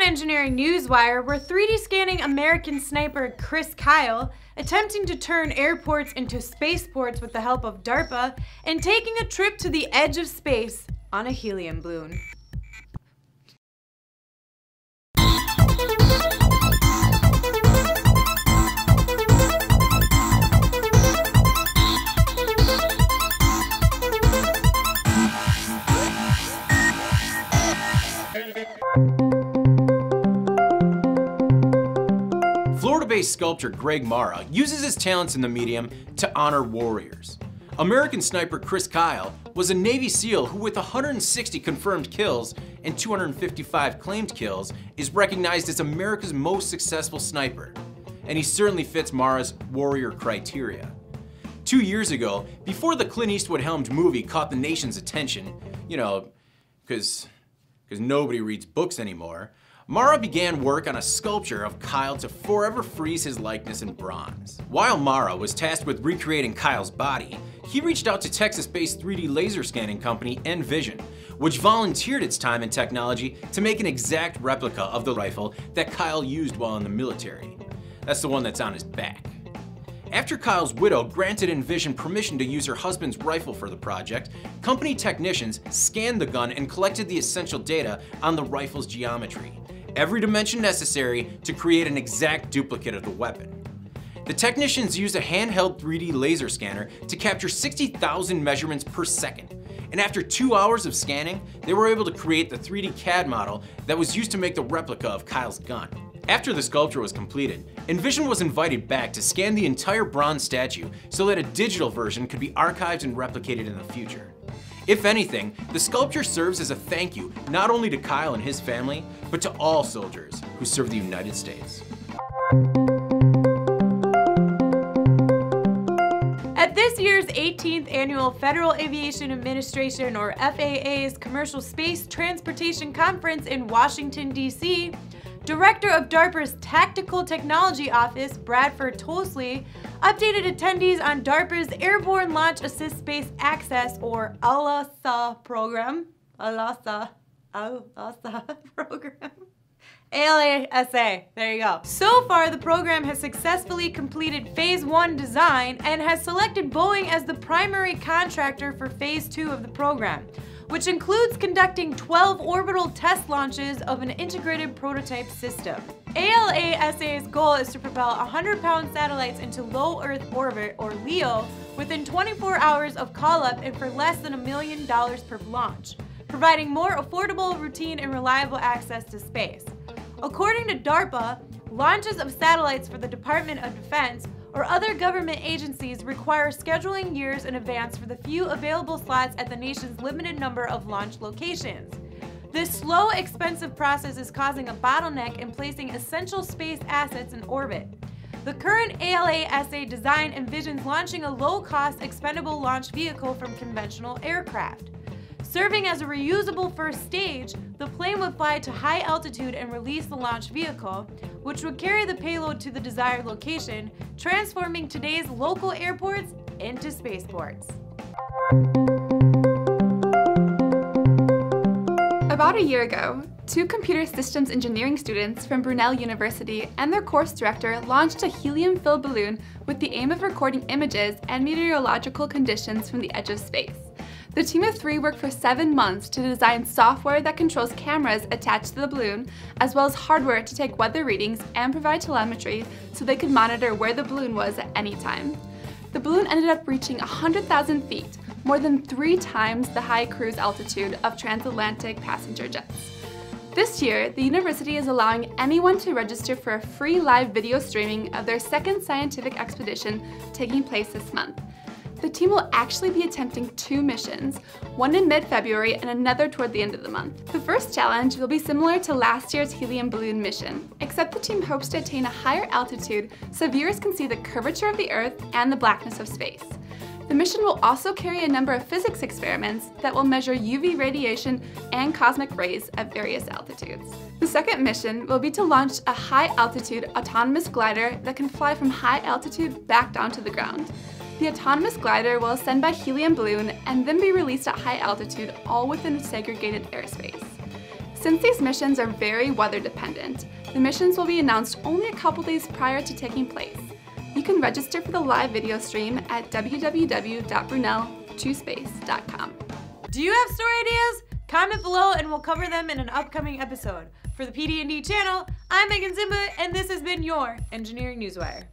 Engineering Newswire, we're 3D scanning American sniper Chris Kyle, attempting to turn airports into spaceports with the help of DARPA, and taking a trip to the edge of space on a helium balloon. Florida-based sculptor Greg Marra uses his talents in the medium to honor warriors. American sniper Chris Kyle was a Navy SEAL who, with 160 confirmed kills and 255 claimed kills, is recognized as America's most successful sniper. And he certainly fits Marra's warrior criteria. 2 years ago, before the Clint Eastwood helmed movie caught the nation's attention, because nobody reads books anymore, Marra began work on a sculpture of Kyle to forever freeze his likeness in bronze. While Marra was tasked with recreating Kyle's body, he reached out to Texas-based 3D laser scanning company NVision, which volunteered its time and technology to make an exact replica of the rifle that Kyle used while in the military. That's the one that's on his back. After Kyle's widow granted NVision permission to use her husband's rifle for the project, company technicians scanned the gun and collected the essential data on the rifle's geometry, every dimension necessary to create an exact duplicate of the weapon. The technicians used a handheld 3D laser scanner to capture 60,000 measurements per second, and after 2 hours of scanning, they were able to create the 3D CAD model that was used to make the replica of Kyle's gun. After the sculpture was completed, NVision was invited back to scan the entire bronze statue so that a digital version could be archived and replicated in the future. If anything, the sculpture serves as a thank you not only to Kyle and his family, but to all soldiers who serve the United States. At this year's 18th Annual Federal Aviation Administration, or FAA's Commercial Space Transportation Conference in Washington, D.C., Director of DARPA's Tactical Technology Office, Bradford Tosley, updated attendees on DARPA's Airborne Launch Assist Space Access, or ALASA program. ALASA program. ALASA, there you go. So far, the program has successfully completed Phase 1 design and has selected Boeing as the primary contractor for Phase 2 of the program, which includes conducting 12 orbital test launches of an integrated prototype system. ALASA's goal is to propel 100-pound satellites into low Earth orbit, or LEO, within 24 hours of call-up and for less than $1 million per launch, providing more affordable, routine, and reliable access to space. According to DARPA, launches of satellites for the Department of Defense or other government agencies require scheduling years in advance for the few available slots at the nation's limited number of launch locations. This slow, expensive process is causing a bottleneck in placing essential space assets in orbit. The current ALASA design envisions launching a low-cost, expendable launch vehicle from conventional aircraft. Serving as a reusable first stage, the plane would fly to high altitude and release the launch vehicle, which would carry the payload to the desired location, transforming today's local airports into spaceports. About a year ago, 2 computer systems engineering students from Brunel University and their course director launched a helium-filled balloon with the aim of recording images and meteorological conditions from the edge of space. The team of 3 worked for 7 months to design software that controls cameras attached to the balloon, as well as hardware to take weather readings and provide telemetry so they could monitor where the balloon was at any time. The balloon ended up reaching 100,000 feet, more than 3 times the high cruise altitude of transatlantic passenger jets. This year, the university is allowing anyone to register for a free live video streaming of their second scientific expedition taking place this month. The team will actually be attempting 2 missions, one in mid-February and another toward the end of the month. The first challenge will be similar to last year's helium balloon mission, except the team hopes to attain a higher altitude so viewers can see the curvature of the Earth and the blackness of space. The mission will also carry a number of physics experiments that will measure UV radiation and cosmic rays at various altitudes. The second mission will be to launch a high-altitude autonomous glider that can fly from high altitude back down to the ground. The autonomous glider will ascend by helium balloon and then be released at high altitude, all within segregated airspace. Since these missions are very weather dependent, the missions will be announced only a couple days prior to taking place. You can register for the live video stream at www.brunel2space.com. Do you have story ideas? Comment below and we'll cover them in an upcoming episode. For the PD&D channel, I'm Megan Zimba, and this has been your Engineering Newswire.